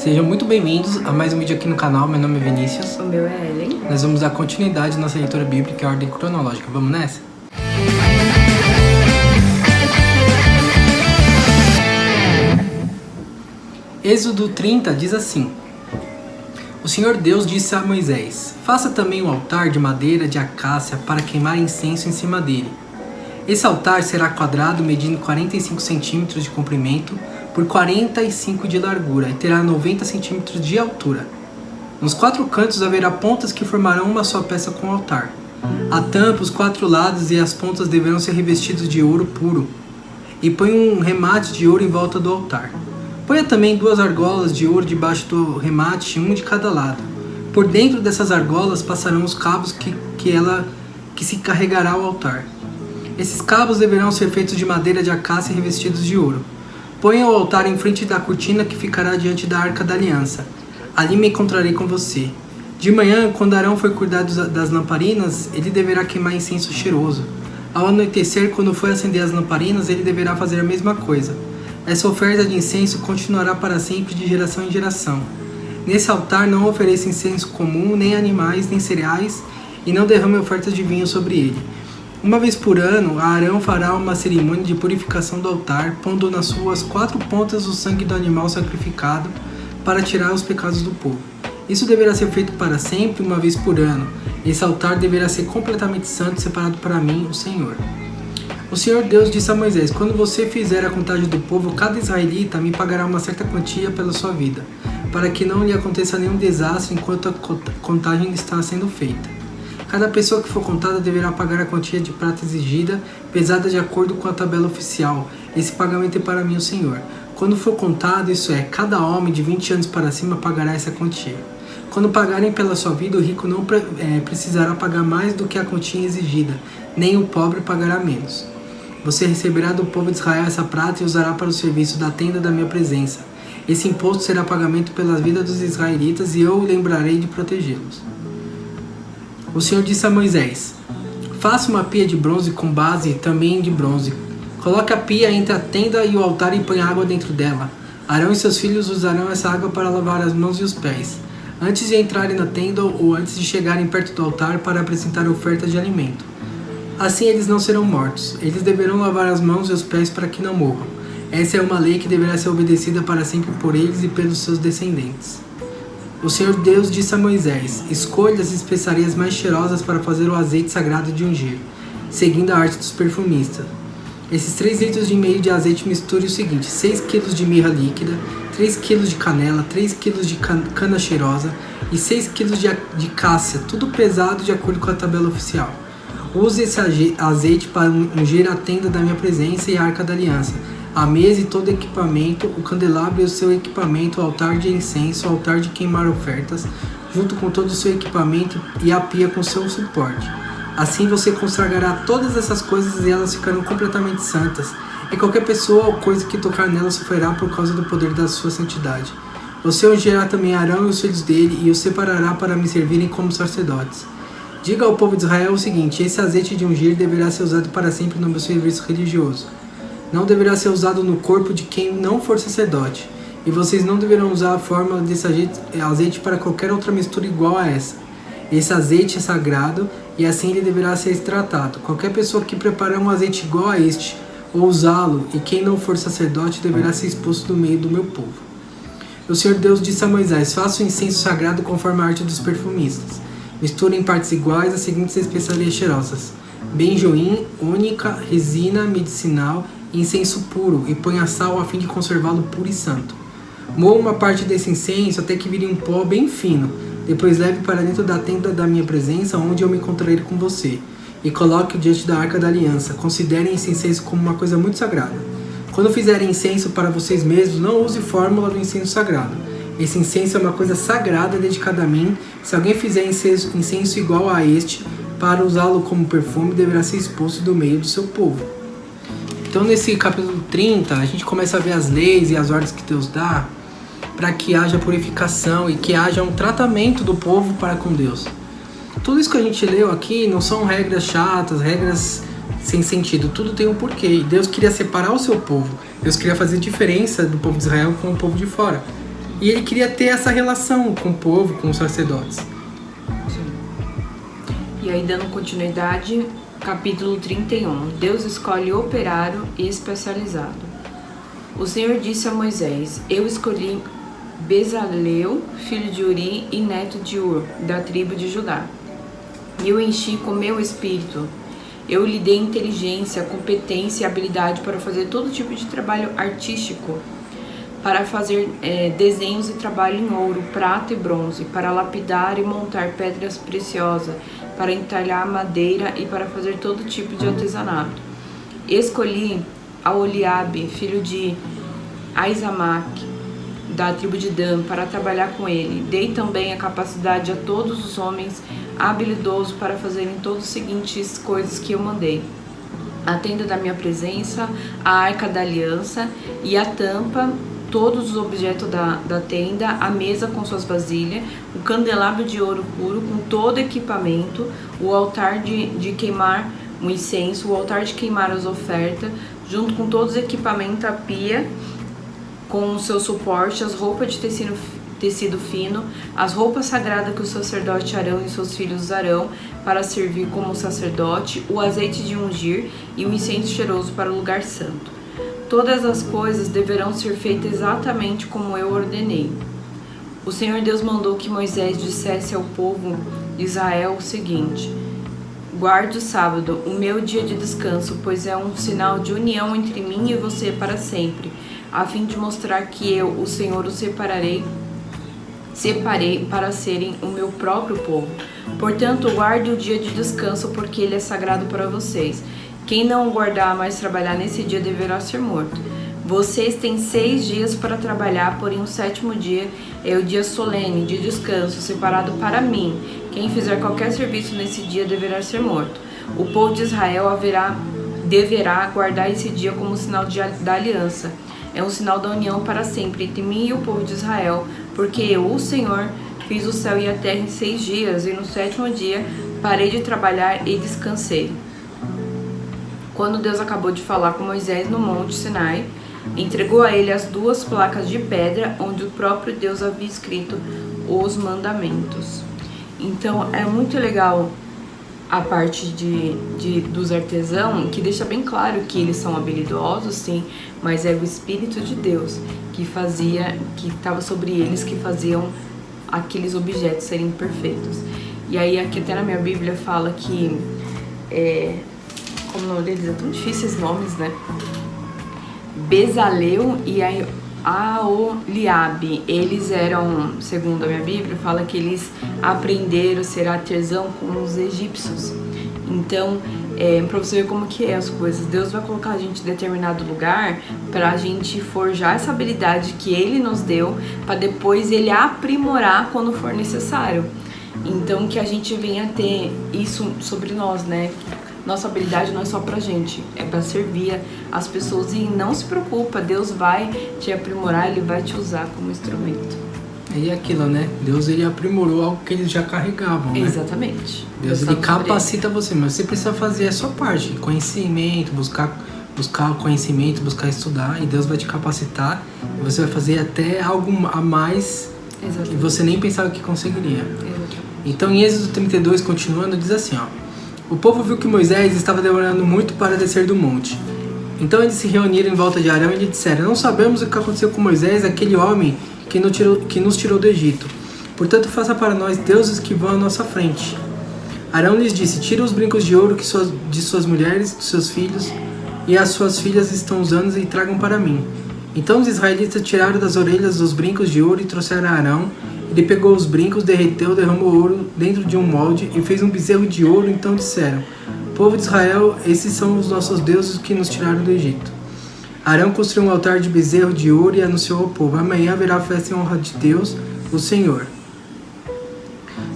Sejam muito bem-vindos a mais um vídeo aqui no canal. Meu nome é Vinícius. O meu é Ellen. Nós vamos dar continuidade à nossa leitura bíblica em ordem cronológica. Vamos nessa? Êxodo 30 diz assim: O Senhor Deus disse a Moisés: Faça também um altar de madeira de acácia para queimar incenso em cima dele. Esse altar será quadrado, medindo 45 centímetros de comprimento por 45 de largura e terá 90 centímetros de altura. Nos 4 cantos haverá pontas que formarão uma só peça com o altar. A tampa, os 4 lados e as pontas deverão ser revestidos de ouro puro. E põe um remate de ouro em volta do altar. Ponha também 2 argolas de ouro debaixo do remate, um de cada lado. Por dentro dessas argolas passarão os cabos que se carregará ao altar. Esses cabos deverão ser feitos de madeira de acácia e revestidos de ouro. Ponha o altar em frente da cortina que ficará diante da Arca da Aliança. Ali me encontrarei com você. De manhã, quando Arão for cuidar das lamparinas, ele deverá queimar incenso cheiroso. Ao anoitecer, quando for acender as lamparinas, ele deverá fazer a mesma coisa. Essa oferta de incenso continuará para sempre de geração em geração. Nesse altar não ofereça incenso comum, nem animais, nem cereais, e não derrame ofertas de vinho sobre ele. Uma vez por ano, Arão fará uma cerimônia de purificação do altar, pondo nas suas 4 pontas o sangue do animal sacrificado para tirar os pecados do povo. Isso deverá ser feito para sempre, uma vez por ano. Esse altar deverá ser completamente santo e separado para mim, o Senhor. O Senhor Deus disse a Moisés: Quando você fizer a contagem do povo, cada israelita me pagará uma certa quantia pela sua vida, para que não lhe aconteça nenhum desastre enquanto a contagem está sendo feita. Cada pessoa que for contada deverá pagar a quantia de prata exigida, pesada de acordo com a tabela oficial. Esse pagamento é para mim, o Senhor. Quando for contado, isso é, cada homem de 20 anos para cima pagará essa quantia. Quando pagarem pela sua vida, o rico não precisará pagar mais do que a quantia exigida, nem o pobre pagará menos. Você receberá do povo de Israel essa prata e usará para o serviço da tenda da minha presença. Esse imposto será pagamento pela vida dos israelitas e eu lembrarei de protegê-los. O Senhor disse a Moisés: Faça uma pia de bronze com base também de bronze. Coloque a pia entre a tenda e o altar e ponha água dentro dela. Arão e seus filhos usarão essa água para lavar as mãos e os pés, antes de entrarem na tenda ou antes de chegarem perto do altar para apresentar ofertas de alimento. Assim eles não serão mortos. Eles deverão lavar as mãos e os pés para que não morram. Essa é uma lei que deverá ser obedecida para sempre por eles e pelos seus descendentes. O Senhor Deus disse a Moisés: Escolha as especiarias mais cheirosas para fazer o azeite sagrado de ungir, seguindo a arte dos perfumistas. Esses 3,5 litros de azeite misture o seguinte: 6 kg de mirra líquida, 3 kg de canela, 3 kg de cana cheirosa e 6 kg de cássia, tudo pesado de acordo com a tabela oficial. Use esse azeite para ungir a tenda da minha presença e a Arca da Aliança, a mesa e todo o equipamento, o candelabro e o seu equipamento, o altar de incenso, o altar de queimar ofertas, junto com todo o seu equipamento e a pia com seu suporte. Assim você consagrará todas essas coisas e elas ficarão completamente santas, e qualquer pessoa ou coisa que tocar nelas sofrerá por causa do poder da sua santidade. Você ungirá também Arão e os filhos dele e os separará para me servirem como sacerdotes. Diga ao povo de Israel o seguinte: esse azeite de ungir deverá ser usado para sempre no meu serviço religioso. Não deverá ser usado no corpo de quem não for sacerdote, e vocês não deverão usar a fórmula desse azeite para qualquer outra mistura igual a essa. Esse azeite é sagrado e assim ele deverá ser tratado. Qualquer pessoa que preparar um azeite igual a este, ou usá-lo, e quem não for sacerdote deverá ser expulso do meio do meu povo. O Senhor Deus disse a Moisés: Faça o incenso sagrado conforme a arte dos perfumistas. Misture em partes iguais as seguintes especiarias cheirosas: benjoim, ônica, resina medicinal e incenso puro, e ponha sal a fim de conservá-lo puro e santo. Moa uma parte desse incenso até que vire um pó bem fino. Depois leve para dentro da tenda da minha presença, onde eu me encontrarei com você, e coloque-o diante da Arca da Aliança. Considerem esse incenso como uma coisa muito sagrada. Quando fizerem incenso para vocês mesmos, não use fórmula do incenso sagrado. Esse incenso é uma coisa sagrada dedicada a mim. Se alguém fizer incenso igual a este, para usá-lo como perfume, deverá ser expulso do meio do seu povo. Então nesse capítulo 30, a gente começa a ver as leis e as ordens que Deus dá para que haja purificação e que haja um tratamento do povo para com Deus. Tudo isso que a gente leu aqui não são regras chatas, regras sem sentido, tudo tem um porquê. Deus queria separar o seu povo, Deus queria fazer diferença do povo de Israel com o povo de fora. E ele queria ter essa relação com o povo, com os sacerdotes. Sim. E aí, dando continuidade, capítulo 31. Deus escolhe operário e especializado. O Senhor disse a Moisés: Eu escolhi Bezalel, filho de Uri e neto de Ur, da tribo de Judá. E o enchi com meu espírito. Eu lhe dei inteligência, competência e habilidade para fazer todo tipo de trabalho artístico, para fazer desenhos e trabalho em ouro, prata e bronze, para lapidar e montar pedras preciosas, para entalhar madeira e para fazer todo tipo de artesanato. Escolhi Aholiabe, filho de Aizamaque, da tribo de Dan, para trabalhar com ele. Dei também a capacidade a todos os homens habilidosos para fazerem todas as seguintes coisas que eu mandei: a tenda da minha presença, a arca da aliança e a tampa, todos os objetos da tenda, a mesa com suas vasilhas, o candelabro de ouro puro com todo equipamento, o altar de queimar o incenso, o altar de queimar as ofertas, junto com todos os equipamentos, a pia com o seu suporte, as roupas de tecido fino, as roupas sagradas que o sacerdote Arão e seus filhos usarão para servir como sacerdote, o azeite de ungir e o incenso cheiroso para o lugar santo. Todas as coisas deverão ser feitas exatamente como eu ordenei. O Senhor Deus mandou que Moisés dissesse ao povo de Israel o seguinte: guarde o sábado, o meu dia de descanso, pois é um sinal de união entre mim e você para sempre, a fim de mostrar que eu, o Senhor, os separei para serem o meu próprio povo. Portanto, guarde o dia de descanso, porque ele é sagrado para vocês. Quem não o guardar, mas trabalhar nesse dia, deverá ser morto. Vocês têm 6 dias para trabalhar, porém o 7º dia é o dia solene, de descanso, separado para mim. Quem fizer qualquer serviço nesse dia deverá ser morto. O povo de Israel deverá guardar esse dia como sinal da aliança. É um sinal da união para sempre entre mim e o povo de Israel, porque eu, o Senhor, fiz o céu e a terra em 6 dias, e no 7º dia parei de trabalhar e descansei. Quando Deus acabou de falar com Moisés no Monte Sinai, entregou a ele as 2 placas de pedra, onde o próprio Deus havia escrito os mandamentos. Então, é muito legal a parte dos artesãos, que deixa bem claro que eles são habilidosos, sim, mas é o Espírito de Deus que estava sobre eles, que faziam aqueles objetos serem perfeitos. E aí, aqui até na minha Bíblia fala que, como o nome deles é tão difícil esses nomes, né? Bezalel e Aholiabe, eles eram, segundo a minha Bíblia, fala que eles aprenderam a ser artesão com os egípcios. Então, para você ver como que é as coisas, Deus vai colocar a gente em determinado lugar para a gente forjar essa habilidade que Ele nos deu, para depois Ele aprimorar quando for necessário. Então, que a gente venha ter isso sobre nós, né? Nossa habilidade não é só pra gente, é pra servir as pessoas. E não se preocupa, Deus vai te aprimorar, Ele vai te usar como instrumento. E aquilo, né? Deus, ele aprimorou algo que eles já carregavam, né? Exatamente. Deus, ele capacita você, mas você precisa fazer a sua parte, conhecimento, buscar conhecimento, buscar estudar, e Deus vai te capacitar, e você vai fazer até algo a mais. Exatamente. Que você nem pensava que conseguiria. Exatamente. Então, em Êxodo 32, continuando, diz assim, ó: o povo viu que Moisés estava demorando muito para descer do monte. Então eles se reuniram em volta de Arão e lhe disseram: não sabemos o que aconteceu com Moisés, aquele homem que nos tirou do Egito. Portanto, faça para nós deuses que vão à nossa frente. Arão lhes disse: tira os brincos de ouro de suas mulheres, dos seus filhos e as suas filhas estão usando e tragam para mim. Então os israelitas tiraram das orelhas os brincos de ouro e trouxeram a Arão. Ele pegou os brincos, derreteu, derramou ouro dentro de um molde e fez um bezerro de ouro. Então disseram: povo de Israel, esses são os nossos deuses que nos tiraram do Egito. Arão construiu um altar de bezerro de ouro e anunciou ao povo: amanhã haverá festa em honra de Deus, o Senhor.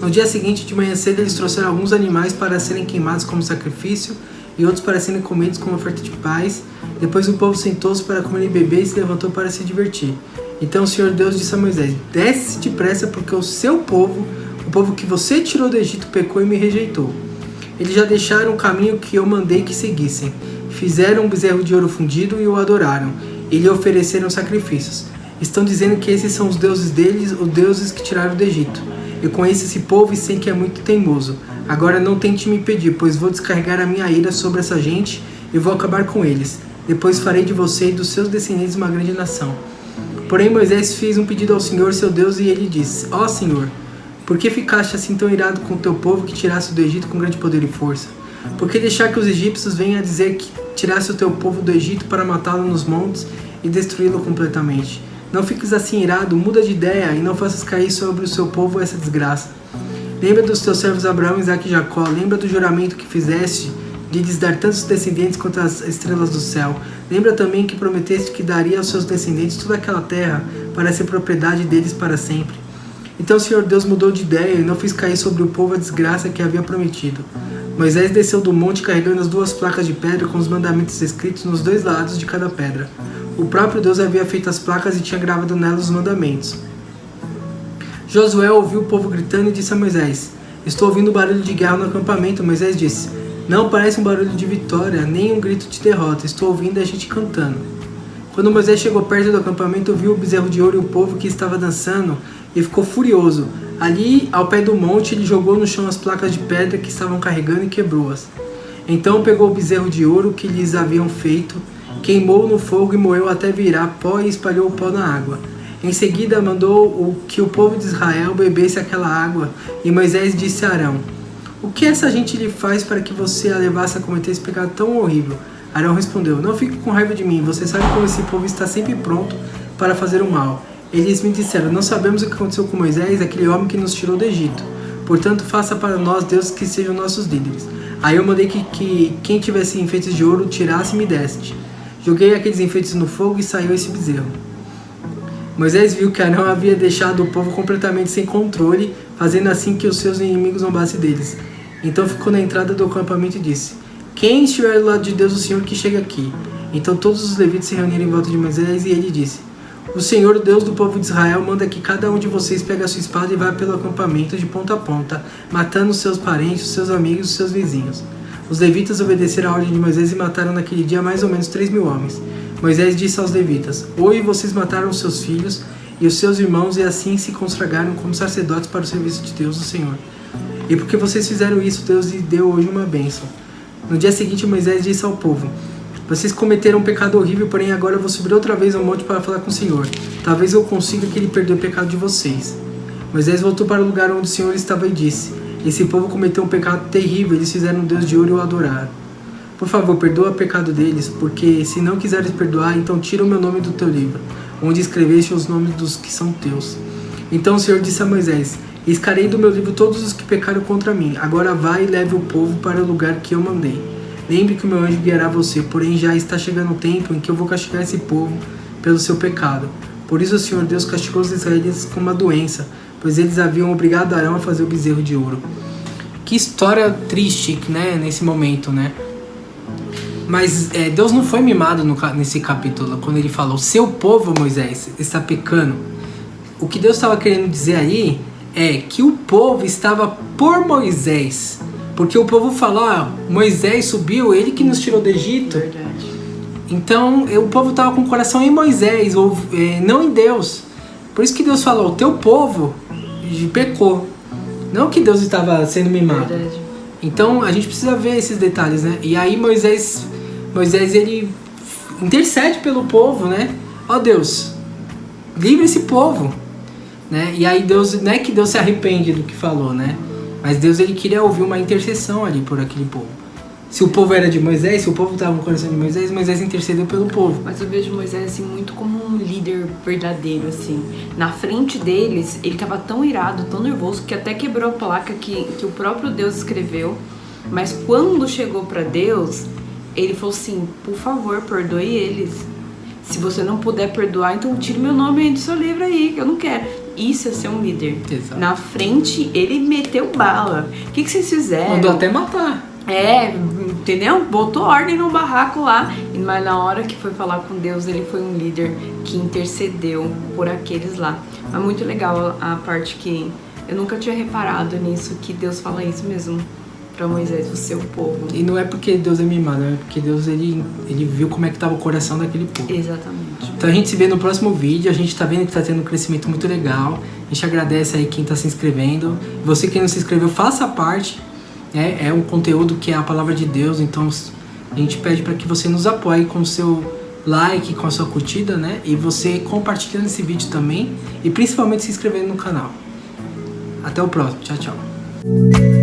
No dia seguinte, de manhã cedo, eles trouxeram alguns animais para serem queimados como sacrifício e outros para serem comidos como oferta de paz. Depois o povo sentou-se para comer e beber e se levantou para se divertir. Então o Senhor Deus disse a Moisés: desce depressa, porque o seu povo, o povo que você tirou do Egito, pecou e me rejeitou. Eles já deixaram o caminho que eu mandei que seguissem. Fizeram um bezerro de ouro fundido e o adoraram, e lhe ofereceram sacrifícios. Estão dizendo que esses são os deuses deles, os deuses que tiraram do Egito. Eu conheço esse povo e sei que é muito teimoso. Agora não tente me impedir, pois vou descarregar a minha ira sobre essa gente e vou acabar com eles. Depois farei de você e dos seus descendentes uma grande nação. Porém Moisés fez um pedido ao Senhor, seu Deus, e ele disse: Ó Senhor, por que ficaste assim tão irado com o teu povo que tiraste do Egito com grande poder e força? Por que deixar que os egípcios venham a dizer que tiraste o teu povo do Egito para matá-lo nos montes e destruí-lo completamente? Não fiques assim irado, muda de ideia e não faças cair sobre o seu povo essa desgraça. Lembra dos teus servos Abraão, Isaque e Jacó, lembra do juramento que fizeste de lhes dar tantos descendentes quanto as estrelas do céu. Lembra também que prometeste que daria aos seus descendentes toda aquela terra para ser propriedade deles para sempre. Então o Senhor Deus mudou de ideia e não fez cair sobre o povo a desgraça que havia prometido. Moisés desceu do monte carregando as 2 placas de pedra com os mandamentos escritos nos 2 lados de cada pedra. O próprio Deus havia feito as placas e tinha gravado nelas os mandamentos. Josué ouviu o povo gritando e disse a Moisés: Estou ouvindo barulho de guerra no acampamento. Moisés disse: Não parece um barulho de vitória, nem um grito de derrota. Estou ouvindo a gente cantando. Quando Moisés chegou perto do acampamento, viu o bezerro de ouro e o povo que estava dançando e ficou furioso. Ali, ao pé do monte, ele jogou no chão as placas de pedra que estavam carregando e quebrou-as. Então pegou o bezerro de ouro que lhes haviam feito, queimou no fogo e moeu até virar pó e espalhou o pó na água. Em seguida mandou que o povo de Israel bebesse aquela água, e Moisés disse a Arão: O que essa gente lhe faz para que você a levasse a cometer esse pecado tão horrível? Arão respondeu: Não fique com raiva de mim, você sabe como esse povo está sempre pronto para fazer o mal. Eles me disseram: Não sabemos o que aconteceu com Moisés, aquele homem que nos tirou do Egito. Portanto, faça para nós deuses que sejam nossos líderes. Aí eu mandei que quem tivesse enfeites de ouro tirasse e me deste. Joguei aqueles enfeites no fogo e saiu esse bezerro. Moisés viu que Arão havia deixado o povo completamente sem controle, fazendo assim que os seus inimigos zombassem deles. Então ficou na entrada do acampamento e disse: Quem estiver do lado de Deus, o Senhor que chega aqui. Então todos os levitas se reuniram em volta de Moisés e ele disse: O Senhor, o Deus do povo de Israel, manda que cada um de vocês pegue a sua espada e vá pelo acampamento de ponta a ponta, matando os seus parentes, os seus amigos e os seus vizinhos. Os levitas obedeceram a ordem de Moisés e mataram naquele dia mais ou menos 3.000 homens. Moisés disse aos levitas: Hoje vocês mataram os seus filhos e os seus irmãos e assim se consagraram como sacerdotes para o serviço de Deus, o Senhor. E porque vocês fizeram isso, Deus lhes deu hoje uma bênção. No dia seguinte, Moisés disse ao povo: Vocês cometeram um pecado horrível, porém agora eu vou subir outra vez ao monte para falar com o Senhor. Talvez eu consiga que ele perdoe o pecado de vocês. Moisés voltou para o lugar onde o Senhor estava e disse: Esse povo cometeu um pecado terrível, eles fizeram um Deus de ouro e o adoraram. Por favor, perdoa o pecado deles, porque se não quiseres perdoar, então tira o meu nome do teu livro, onde escreveste os nomes dos que são teus. Então o Senhor disse a Moisés: Riscarei do meu livro todos os que pecaram contra mim. Agora vai e leve o povo para o lugar que eu mandei. Lembre que o meu anjo guiará você, porém já está chegando o tempo em que eu vou castigar esse povo pelo seu pecado. Por isso o Senhor Deus castigou os israelitas com uma doença, pois eles haviam obrigado Arão a fazer o bezerro de ouro. Que história triste, né, nesse momento, né? Mas Deus não foi mimado nesse capítulo, quando ele falou: Seu povo, Moisés, está pecando. O que Deus estava querendo dizer aí é que o povo estava por Moisés. Porque o povo falou: Moisés subiu, ele que nos tirou do Egito. Verdade. Então o povo estava com o coração em Moisés, não em Deus. Por isso que Deus falou: O teu povo pecou. Não que Deus estava sendo mimado. Verdade. Então a gente precisa ver esses detalhes, né? E aí Moisés ele intercede pelo povo, né? Ó Deus, livre esse povo, né? E aí Deus, não é que Deus se arrepende do que falou, né? Mas Deus, ele queria ouvir uma intercessão ali por aquele povo. Se o povo era de Moisés, se o povo estava no coração de Moisés, Moisés intercedeu pelo povo. Mas eu vejo Moisés assim muito como um líder verdadeiro, assim. Na frente deles, ele estava tão irado, tão nervoso, que até quebrou a placa que o próprio Deus escreveu. Mas quando chegou para Deus, ele falou assim: Por favor, perdoe eles. Se você não puder perdoar, então tire meu nome aí do seu livro aí, que eu não quero. Isso é ser um líder. Exato. Na frente, ele meteu bala. O que vocês fizeram? Mandou até matar. Entendeu? Botou ordem no barraco lá. Mas na hora que foi falar com Deus, ele foi um líder que intercedeu por aqueles lá. É muito legal a parte que eu nunca tinha reparado nisso, que Deus fala isso mesmo. para Moisés, você é o povo. E não é porque Deus é mimado, é porque Deus ele viu como é que estava o coração daquele povo. Exatamente. Então a gente se vê no próximo vídeo, a gente tá vendo que tá tendo um crescimento muito legal. A gente agradece aí quem tá se inscrevendo. Você que não se inscreveu, faça parte. É um conteúdo que é a palavra de Deus, então a gente pede para que você nos apoie com o seu like, com a sua curtida, né? E você compartilhando esse vídeo também e principalmente se inscrevendo no canal. Até o próximo. Tchau, tchau.